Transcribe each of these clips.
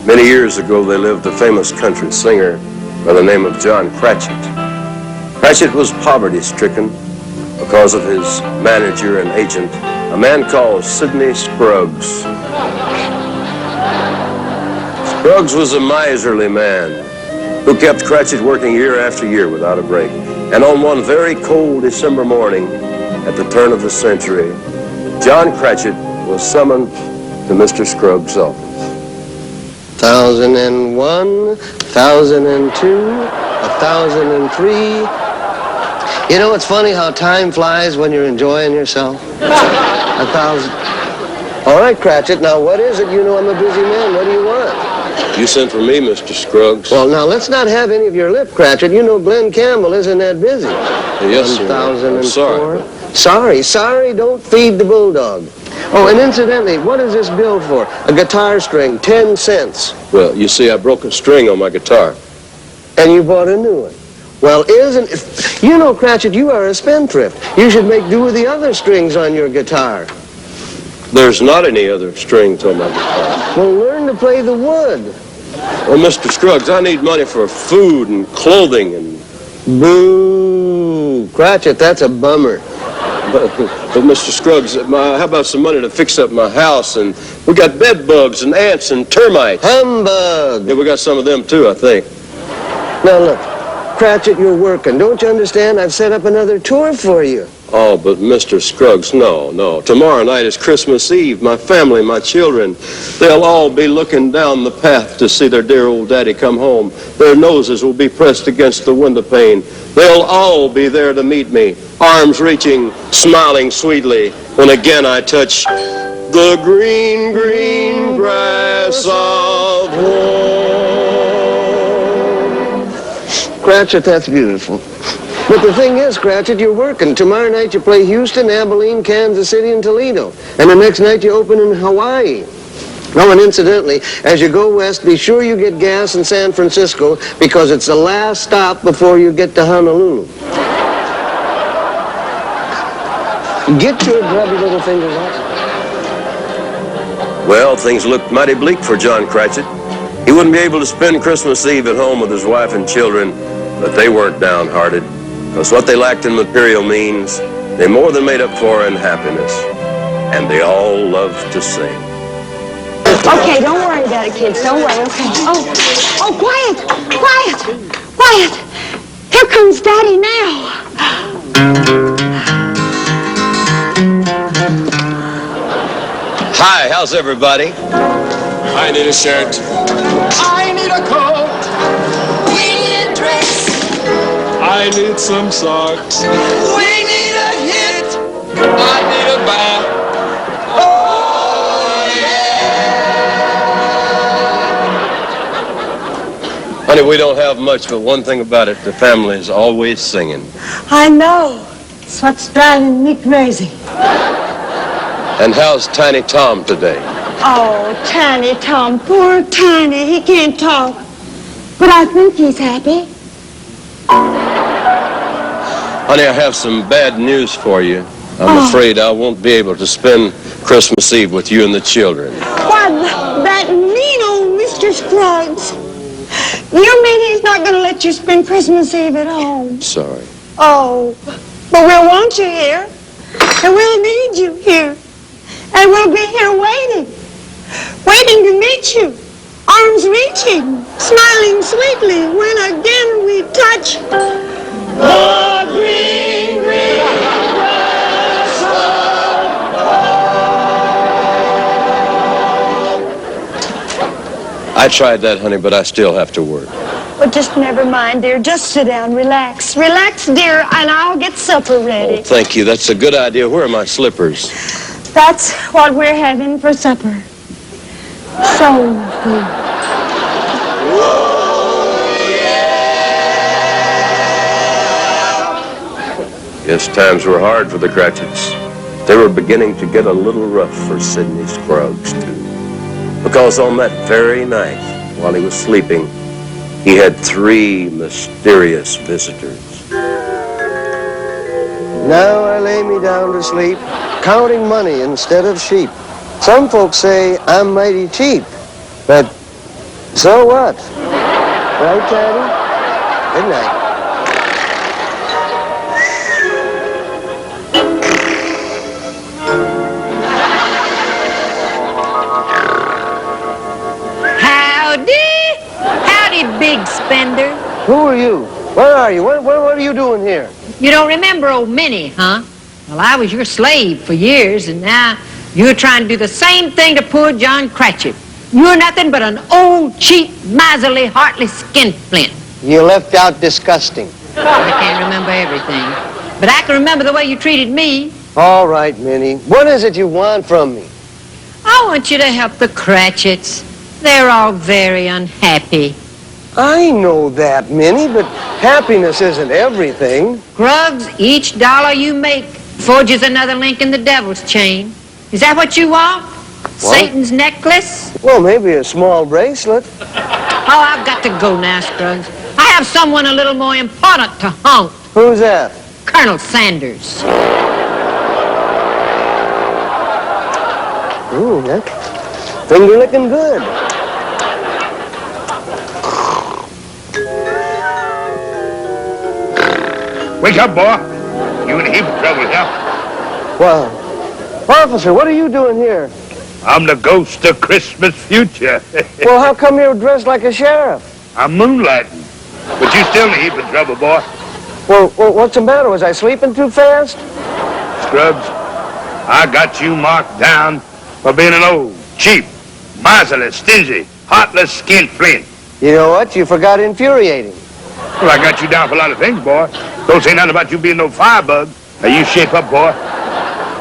Many years ago, there lived a famous country singer by the name of John Cratchit. Cratchit was poverty-stricken because of his manager and agent, a man called Sidney Scruggs. Scruggs was a miserly man who kept Cratchit working year after year without a break. And on one very cold December morning, at the turn of the century, John Cratchit was summoned to Mr. Scruggs' office. 1001, 1002, 1003. You know, it's funny how time flies when you're enjoying yourself. 1,000. All right, Cratchit, now what is it? You know I'm a busy man. What do you want? You sent for me, Mr. Scruggs. Well, now, let's not have any of your lip, Cratchit. You know Glenn Campbell isn't that busy. Yes, sir. 1004. Sorry. Sorry, don't feed the bulldog. Oh, and incidentally, what is this bill for? A guitar string, 10 cents. Well, you see, I broke a string on my guitar. And you bought a new one. Well, you know, Cratchit, you are a spendthrift. You should make do with the other strings on your guitar. There's not any other strings on my guitar. Well, learn to play the wood. Well, Mr. Scruggs, I need money for food and clothing and... Boo! Cratchit, that's a bummer. But Mr. Scruggs, how about some money to fix up my house? And we got bed bugs and ants and termites. Humbug! Yeah, we got some of them, too, I think. Now, look, Cratchit, you're working. Don't you understand? I've set up another tour for you. Oh, but Mr. Scruggs, no. Tomorrow night is Christmas Eve. My family, my children, they'll all be looking down the path to see their dear old daddy come home. Their noses will be pressed against the window pane. They'll all be there to meet me, arms reaching, smiling sweetly, when again I touch the green, green grass of home. Cratchit, that's beautiful. But the thing is, Cratchit, you're working. Tomorrow night you play Houston, Abilene, Kansas City, and Toledo. And the next night you open in Hawaii. Oh, and incidentally, as you go west, be sure you get gas in San Francisco because it's the last stop before you get to Honolulu. Get your grubby little fingers off. Well, things looked mighty bleak for John Cratchit. He wouldn't be able to spend Christmas Eve at home with his wife and children, but they weren't downhearted. Because what they lacked in material means, they more than made up for in happiness. And they all loved to sing. Okay, don't worry about it, kids. Don't worry, okay. Oh, quiet. Here comes Daddy now. Hi, how's everybody? I need a shirt. I need a coat. We need a dress. I need some socks. We need a hit. I need a bath. Oh, yeah. Honey, we don't have much, but one thing about it, the family is always singing. I know. It's what's driving me crazy. And how's Tiny Tom today? Oh, Tiny Tom, poor Tiny. He can't talk. But I think he's happy. Honey, I have some bad news for you. I'm afraid I won't be able to spend Christmas Eve with you and the children. Why, that mean old Mr. Scruggs. You mean he's not going to let you spend Christmas Eve at home? Sorry. Oh, but we'll want you here. And we'll need you here. And we'll be here waiting to meet you. Arms reaching, smiling sweetly when again we touch the green, green grass of home. I tried that, honey, but I still have to work. Well, just never mind, dear. Just sit down, relax. Relax, dear, and I'll get supper ready. Oh, thank you. That's a good idea. Where are my slippers? That's what we're having for supper. So good. Yes, times were hard for the Cratchits. They were beginning to get a little rough for Sidney Scruggs, too. Because on that very night, while he was sleeping, he had 3 mysterious visitors. Now I lay me down to sleep, counting money instead of sheep. Some folks say I'm mighty cheap, but So what? Right, Tiny? Good night. Howdy, big spender. Who are you? Where are you? What are you doing here? You don't remember old Minnie, huh? Well, I was your slave for years, and now you're trying to do the same thing to poor John Cratchit. You're nothing but an old, cheap, miserly, heartless skinflint. You left out disgusting. I can't remember everything, but I can remember the way you treated me. All right, Minnie. What is it you want from me? I want you to help the Cratchits. They're all very unhappy. I know that, Minnie, but happiness isn't everything. Scruggs, each dollar you make forges another link in the devil's chain. Is that what you want? Satan's necklace? Well, maybe a small bracelet. Oh, I've got to go now, Scruggs. I have someone a little more important to honk. Who's that? Colonel Sanders. Ooh, that finger looking good. Wake up, boy. You in a heap of trouble here. Well, officer, what are you doing here? I'm the ghost of Christmas future. Well, how come you're dressed like a sheriff? I'm moonlighting. But you still in a heap of trouble, boy. Well, what's the matter? Was I sleeping too fast? Scruggs, I got you marked down for being an old, cheap, miserly, stingy, heartless skinflint. You know what? You forgot infuriating. Well, I got you down for a lot of things, boy. Don't say nothing about you being no firebug. Now, you shape up, boy.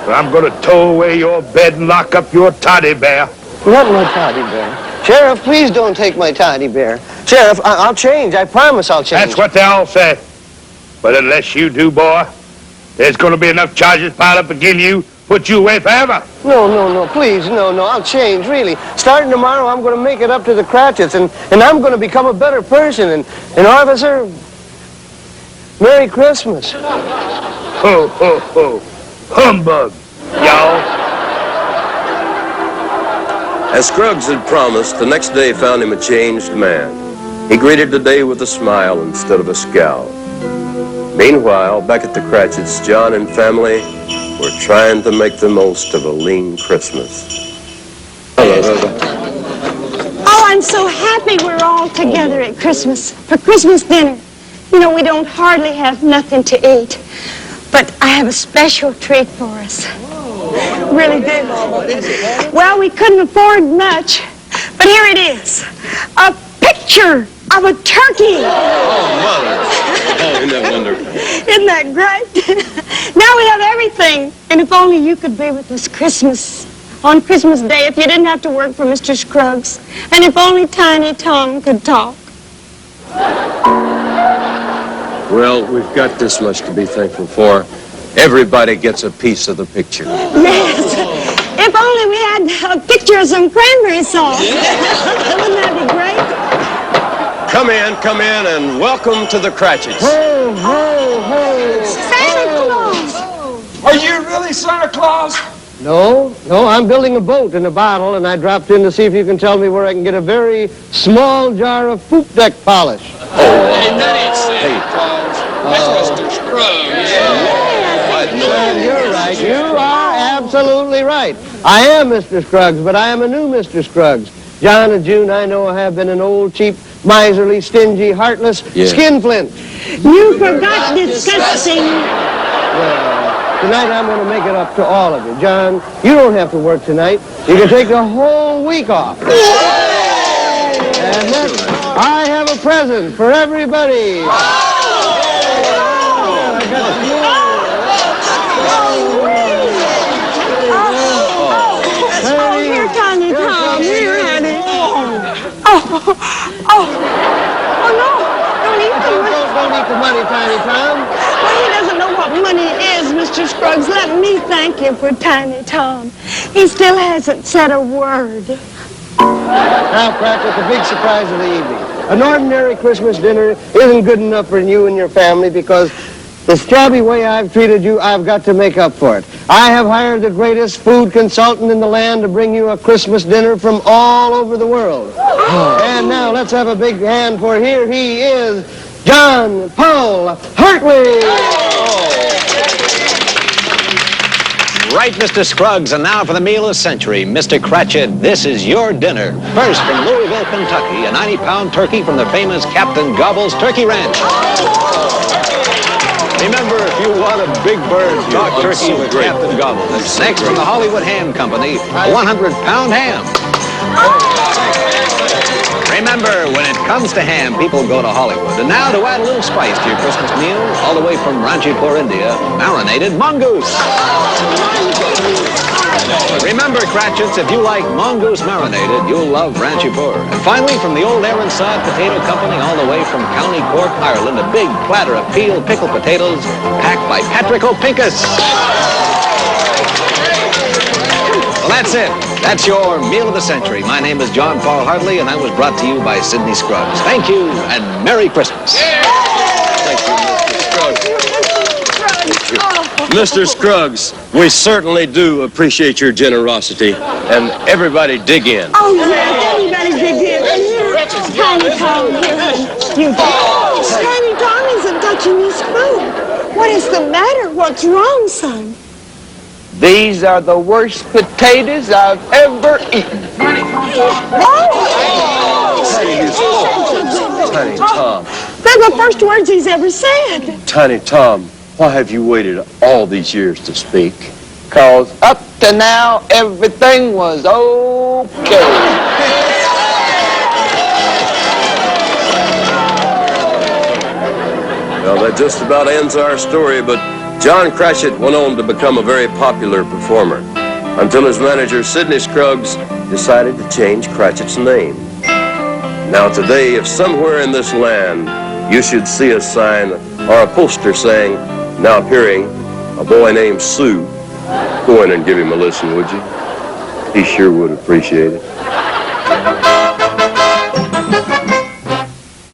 Or I'm going to tow away your bed and lock up your toddy bear. Not my toddy bear. Sheriff, please don't take my toddy bear. Sheriff, I'll change. I promise I'll change. That's what they all say. But unless you do, boy, there's going to be enough charges piled up against you, put you away forever. No, please, no, I'll change, really. Starting tomorrow, I'm going to make it up to the Cratchits, and I'm going to become a better person. And officer, Merry Christmas. Ho, ho, ho. Humbug, y'all. As Scruggs had promised, the next day found him a changed man. He greeted the day with a smile instead of a scowl. Meanwhile, back at the Cratchits, John and family were trying to make the most of a lean Christmas. Oh, I'm so happy we're all together at Christmas, for Christmas dinner. You know, we don't hardly have nothing to eat, but I have a special treat for us. Really do. Well, we couldn't afford much, but here it is. A picture of a turkey. Oh, Mother. Oh, isn't that wonderful? Isn't that great? Now we have everything. And if only you could be with us on Christmas Day, if you didn't have to work for Mr. Scruggs. And if only Tiny Tom could talk. Well, we've got this much to be thankful for. Everybody gets a piece of the picture. Yes. If only we had a picture of some cranberry sauce. Wouldn't that be great? Come in, and welcome to the Cratchits. Ho, ho, ho. Santa Claus. Are you really Santa Claus? No, I'm building a boat in a bottle, and I dropped in to see if you can tell me where I can get a very small jar of poop deck polish. Hey, that ain't Santa Claus. That's Mr. Scruggs. You're right. You are absolutely right. I am Mr. Scruggs, but I am a new Mr. Scruggs. John and June, I know, have been an old, cheap, miserly, stingy, heartless skinflint. You forgot disgusting. Well, tonight I'm going to make it up to all of you. John, you don't have to work tonight. You can take the whole week off. And next, I have a present for everybody. Here, Tiny Tom. Here, honey. Oh, no. Don't eat the money. Don't eat the money, Tiny Tom. Well, he doesn't know what money is, Mr. Scruggs. Let me thank you for Tiny Tom. He still hasn't said a word. Now, Cratchit, the big surprise of the evening. An ordinary Christmas dinner isn't good enough for you and your family because The scabby way I've treated you, I've got to make up for it. I have hired the greatest food consultant in the land to bring you a Christmas dinner from all over the world. And now let's have a big hand for here he is, John Paul Hartley. Right, Mr. Scruggs, and now for the meal of the century. Mr. Cratchit, this is your dinner. First, from Louisville, Kentucky, a 90-pound turkey from the famous Captain Gobel's Turkey Ranch. Remember, if you want a big bird, talk turkey with Captain Gobel. Next, from the Hollywood Ham Company, a 100-pound ham. Remember, when it comes to ham, people go to Hollywood. And now, to add a little spice to your Christmas meal, all the way from Ranchipur, India, marinated mongoose. Remember, Cratchits, if you like mongoose marinated, you'll love Ranchipur. And finally, from the old Aaronside Potato Company, all the way from County Cork, Ireland, a big platter of peeled pickled potatoes packed by Patrick O'Pincus. Well, that's it. That's your meal of the century. My name is John Paul Hartley, and that was brought to you by Sidney Scruggs. Thank you, and Merry Christmas. Thank you, Mr. Scruggs. Mr. Scruggs, we certainly do appreciate your generosity, and everybody dig in. Oh, yes, everybody dig in. And here, Tiny Tom, here. Tiny Tom isn't touching his food. What is the matter? What's wrong, son? These are the worst potatoes I've ever eaten. Tiny Tom. They're the first words he's ever said. Tiny Tom, why have you waited all these years to speak? 'Cause up to now, everything was okay. Well, that just about ends our story, but John Cratchit went on to become a very popular performer until his manager, Sidney Scruggs, decided to change Cratchit's name. Now today, if somewhere in this land you should see a sign or a poster saying, now appearing, a boy named Sue, go in and give him a listen, would you? He sure would appreciate it.